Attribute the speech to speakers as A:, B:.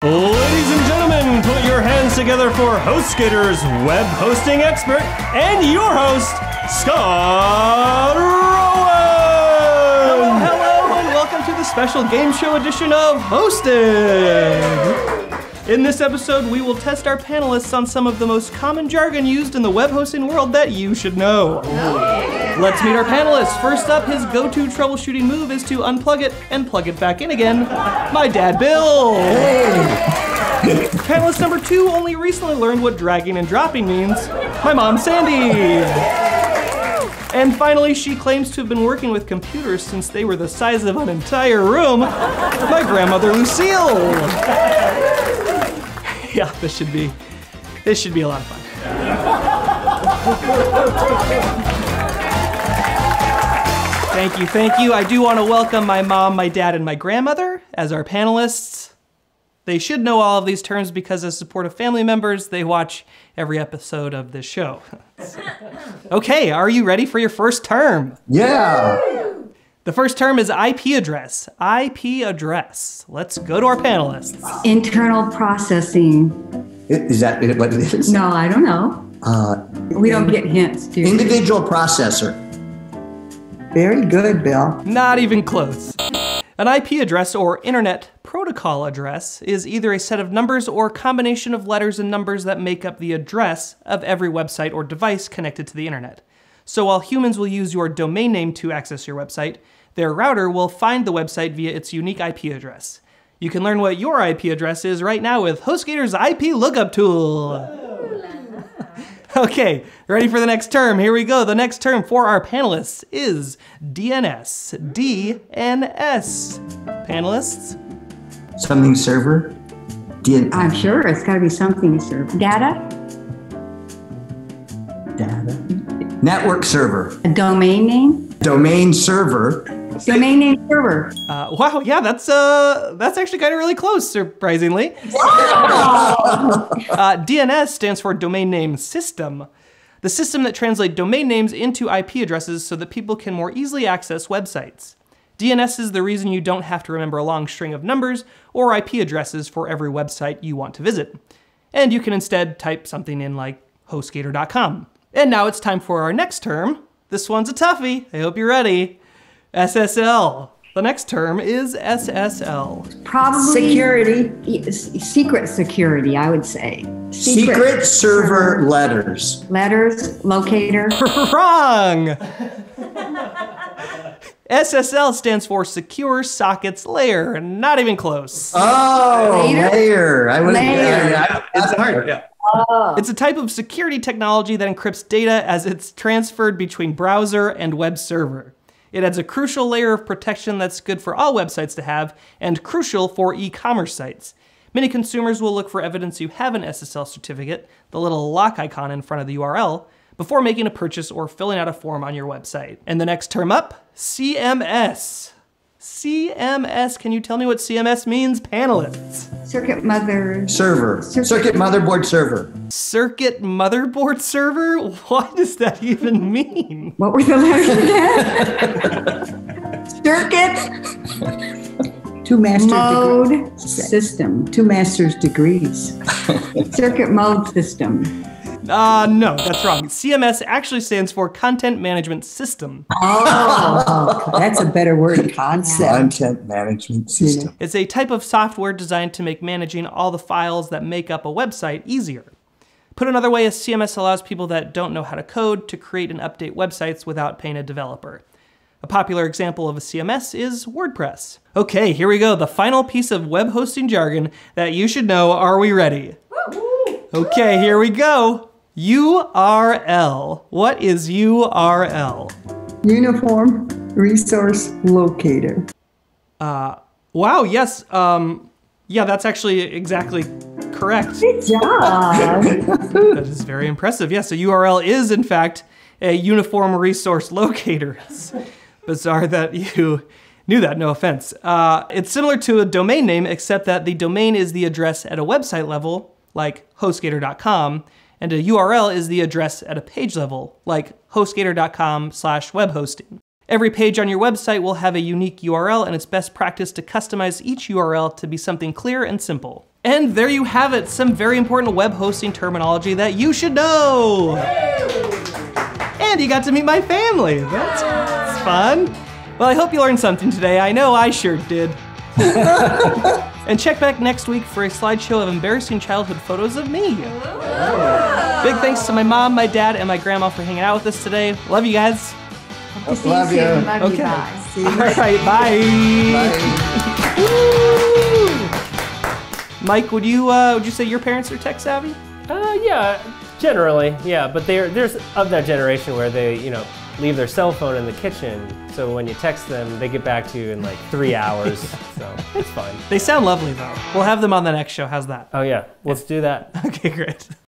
A: Ladies and gentlemen, put your hands together for HostGator's web hosting expert and your host, Scott Rowan!
B: Hello, and welcome to the special game show edition of Hosting! In this episode, we will test our panelists on some of the most common jargon used in the web hosting world that you should know. Let's meet our panelists. First up, his go-to troubleshooting move is to unplug it and plug it back in again. My dad, Bill. Hey. Panelist number 2 only recently learned what dragging and dropping means. My mom, Sandy. And finally, she claims to have been working with computers since they were the size of an entire room. My grandmother, Lucille. Yeah, this should be a lot of fun. Thank you. I do want to welcome my mom, my dad, and my grandmother as our panelists. They should know all of these terms because as supportive family members, they watch every episode of this show. Okay, are you ready for your first term?
C: Yeah.
B: The first term is IP address. IP address. Let's go to our panelists.
D: Internal processing.
C: Is that what it is?
D: No, I don't know. We don't get hints, do you?
C: Individual processor.
E: Very good, Bill.
B: Not even close. An IP address, or Internet Protocol address, is either a set of numbers or combination of letters and numbers that make up the address of every website or device connected to the internet. So while humans will use your domain name to access your website, their router will find the website via its unique IP address. You can learn what your IP address is right now with HostGator's IP lookup tool. Okay, ready for the next term? Here we go. The next term for our panelists is DNS. DNS. Panelists?
C: Something server?
D: I'm sure it's got to be something server. Data?
C: Network server.
D: A domain name?
C: Domain server.
D: Domain name server.
B: Wow, yeah, that's actually kind of really close, surprisingly.
D: Wow!
B: DNS stands for Domain Name System, the system that translates domain names into IP addresses so that people can more easily access websites. DNS is the reason you don't have to remember a long string of numbers or IP addresses for every website you want to visit. And you can instead type something in like HostGator.com. And now it's time for our next term. This one's a toughie. I hope you're ready. SSL. The next term is SSL.
D: Probably
E: security.
D: Secret security, I would say.
C: Secret server letters.
D: Letters, locator.
B: Wrong! SSL stands for Secure Sockets Layer. Not even close.
C: Oh, layer.
B: It's hard. Yeah. It's a type of security technology that encrypts data as it's transferred between browser and web server. It adds a crucial layer of protection that's good for all websites to have and crucial for e-commerce sites. Many consumers will look for evidence you have an SSL certificate, the little lock icon in front of the URL, before making a purchase or filling out a form on your website. And the next term up, CMS. CMS, can you tell me what CMS means, panelists?
D: Circuit mother...
C: Server. Circuit motherboard server.
B: Circuit motherboard server? What does that even mean?
D: What were the letters again? Circuit...
E: Two master's
D: mode system.
E: Two master's degrees.
D: Circuit mode system.
B: No, that's wrong. CMS actually stands for Content Management System.
E: Oh, that's a better word, concept.
C: Content management system.
B: It's a type of software designed to make managing all the files that make up a website easier. Put another way, a CMS allows people that don't know how to code to create and update websites without paying a developer. A popular example of a CMS is WordPress. Okay, here we go. The final piece of web hosting jargon that you should know. Are we ready? Okay, here we go. URL. What is URL?
E: Uniform Resource Locator.
B: Wow, yes. Yeah, that's actually exactly correct.
D: Good job.
B: That is very impressive. Yeah, so URL is, in fact, a Uniform Resource Locator. It's bizarre that you knew that, no offense. It's similar to a domain name, except that the domain is the address at a website level, like HostGator.com, and a URL is the address at a page level, like HostGator.com/webhosting. Every page on your website will have a unique URL, and it's best practice to customize each URL to be something clear and simple. And there you have it, some very important web hosting terminology that you should know. And you got to meet my family. That's fun. Well, I hope you learned something today. I know I sure did. And check back next week for a slideshow of embarrassing childhood photos of me. Big thanks to my mom, my dad, and my grandma for hanging out with us today. Love you guys.
C: Love you.
D: Love you
B: Okay.
D: guys.
B: All right, bye. Mike, would you say your parents are tech savvy?
A: Yeah, generally, yeah. But there's of that generation where they, leave their cell phone in the kitchen. So when you text them, they get back to you in like 3 hours. So it's fine.
B: They sound lovely though. We'll have them on the next show. How's that?
A: Oh yeah, let's do that.
B: Okay, great.